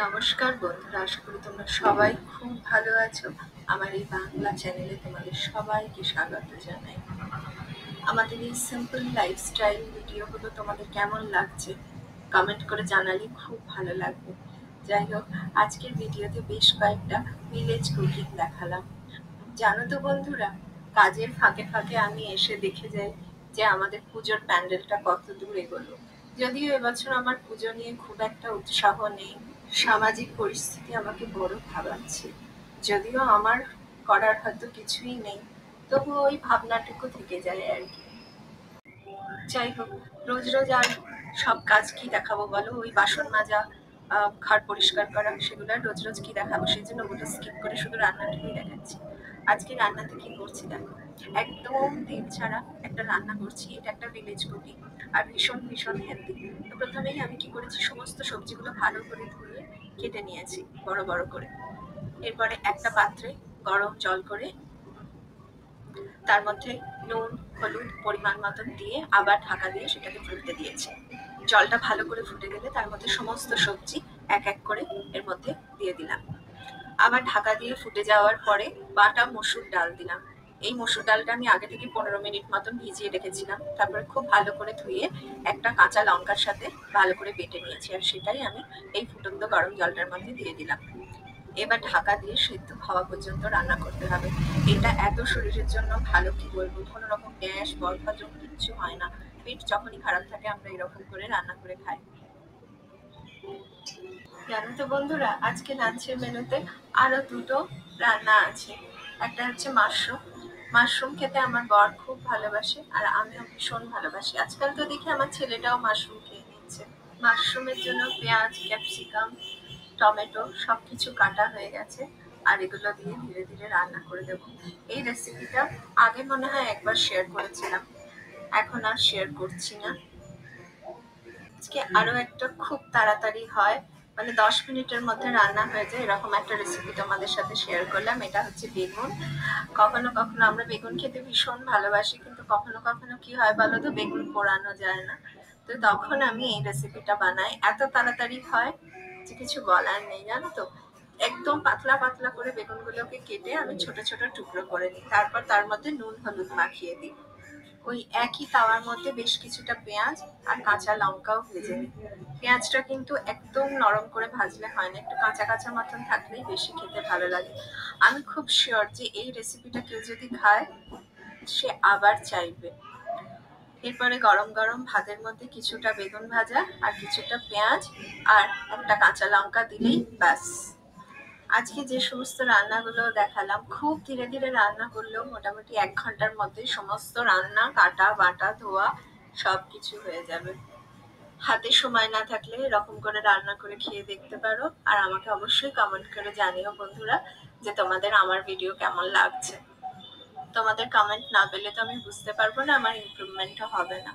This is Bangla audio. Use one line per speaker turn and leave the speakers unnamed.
নমস্কার বন্ধুরা, আশা করি তোমরা সবাই খুব ভালো আছো। আমার এই বাংলা চ্যানেলে তোমাদের সবাইকে স্বাগত জানাই। আমাদের এই সিম্পল লাইফস্টাইল ভিডিওগুলো তোমাদের কেমন লাগছে কমেন্ট করে জানালে খুব ভালো লাগবে। যাই হোক, আজকের ভিডিওতে বেশ কয়েকটা ভিলেজ কুকিং দেখালাম। জানো তো বন্ধুরা, কাজের ফাঁকে ফাঁকে আমি এসে দেখে যাই যে আমাদের পুজোর প্যান্ডেলটা কত দূর এগোলো। যদিও এবছর আমার পুজো নিয়ে খুব একটা উৎসাহ নেই, সামাজিক পরিস্থিতি আমাকে বড় ভাবাচ্ছে। যদিও আমার করার হয়তো কিছুই নেই, তবু ওই ভাবনাটুকু থেকে যায় আর কি। যাই হোক, রোজ রোজ আর সব কাজ কি দেখাবো বলো? ওই বাসন মাজা, ঘর পরিষ্কার করা, সেগুলো আর রোজ রোজ কি দেখাবো? সেই জন্য ওগুলো স্কিপ করে শুধু রান্নাটুকুই দেখাচ্ছি। আজকে রান্নাতে কি করছি দেখো, একদম তেল ছাড়া একটা রান্না করছি। এটা একটা ভিলেজ কুকিং আর ভীষণ ভীষণ হেলদি। তো প্রথমেই আমি কি করেছি, সমস্ত সবজিগুলো ভালো করে ধুয়ে কেটে নিয়েছি বড় বড় করে। এরপরে একটা পাত্রে গরম জল করে তার মধ্যে নুন হলুদ পরিমাণ মতন দিয়ে আবার ঢাকা দিয়ে সেটাকে ফুটতে দিয়েছি। জলটা ভালো করে ফুটে গেলে তার মধ্যে সমস্ত সবজি এক এক করে এর মধ্যে দিয়ে দিলাম। আবার ঢাকা দিয়ে ফুটে যাওয়ার পরে বাটা মসুর ডাল দিলাম। এই মসুর ডালটা আমি আগে থেকে 15 মিনিট মতন ভিজিয়ে রেখেছিলাম। তারপরে খুব ভালো করে ধুয়ে একটা কাঁচা লঙ্কার সাথে ভালো করে বেটে নিয়েছি, আর সেটাই আমি এই ফুটন্ত গরম জলটার মধ্যে দিয়ে দিলাম। এবার ঢাকা দিয়ে সেদ্ধ হওয়া পর্যন্ত রান্না করতে হবে। এটা এত শরীরের জন্য ভালো, কি বলবো, কোনো রকম গ্যাস বদহজম কিচ্ছু হয় না। পেট যখনই খারাপ থাকে আমরা এরকম করে রান্না করে খাই। জানো তো বন্ধুরা, আজকে লাঞ্চের মেনুতে আরো দুটো রান্না আছে। একটা হচ্ছে মাশরুম। মাশরুম খেতে আমার বর খুব ভালোবাসে আর আমিও ভীষণ ভালোবাসি। আজকাল তো দেখি আমার ছেলেটাও মাশরুম খেয়ে নিচ্ছে। মাশরুমের জন্য পেঁয়াজ, ক্যাপসিকাম, টমেটো সবকিছু কাটা হয়ে গেছে, আর এগুলো দিয়ে ধীরে ধীরে রান্না করে দেবো। এই রেসিপিটা আগে মনে হয় একবার শেয়ার করেছিলাম, এখন আর শেয়ার করছি না। আজকে আরো একটা খুব তাড়াতাড়ি হয়, মানে 10 মিনিটের মধ্যে রান্না হয়ে যায়, এরকম একটা রেসিপি তোমাদের সাথে শেয়ার করলাম। এটা হচ্ছে বেগুন। কখনো কখনো আমরা বেগুন খেতে ভীষণ ভালোবাসি, কিন্তু কখনো কখনো কি হয় বলো তো, বেগুন পোড়ানো যায় না। তো তখন আমি এই রেসিপিটা বানাই, এত তাড়াতাড়ি হয় যে কিছু বলার নেই। জানো তো, একদম পাতলা পাতলা করে বেগুনগুলোকে কেটে আমি ছোট ছোট টুকরো করে নিই, তারপর তার মধ্যে নুন হলুদ মাখিয়ে দিই। ওই একই তাওয়ার মধ্যে বেশ কিছুটা পেঁয়াজ আর কাঁচা লঙ্কাও ভেজে নিই। পেঁয়াজটা কিন্তু একদম নরম করে ভাজলে হয় না, একটু কাঁচা কাঁচা মতন থাকলেই বেশি খেতে ভালো লাগে। আমি খুব শিওর যে এই রেসিপিটা কেউ যদি খায় সে আবার চাইবে। এরপরে গরম গরম ভাতের মধ্যে কিছুটা বেগুন ভাজা আর কিছুটা পেঁয়াজ আর একটা কাঁচা লঙ্কা দিলেই ব্যাস। আজকে যে সমস্ত রান্নাগুলো দেখালাম, খুব ধীরে ধীরে রান্না করলেও মোটামুটি 1 ঘন্টার মধ্যে সমস্ত রান্না, কাটা বাটা ধোয়া সবকিছু হয়ে যাবে। হাতে সময় না থাকলে এরকম করে রান্না করে খেয়ে দেখতে পারো, আর আমাকে অবশ্যই কমেন্ট করে জানিও বন্ধুরা যে তোমাদের আমার ভিডিও কেমন লাগছে। তোমাদের কমেন্ট না পেলে তো আমি বুঝতে পারবো না, আমার ইমপ্রুভমেন্টও হবে না।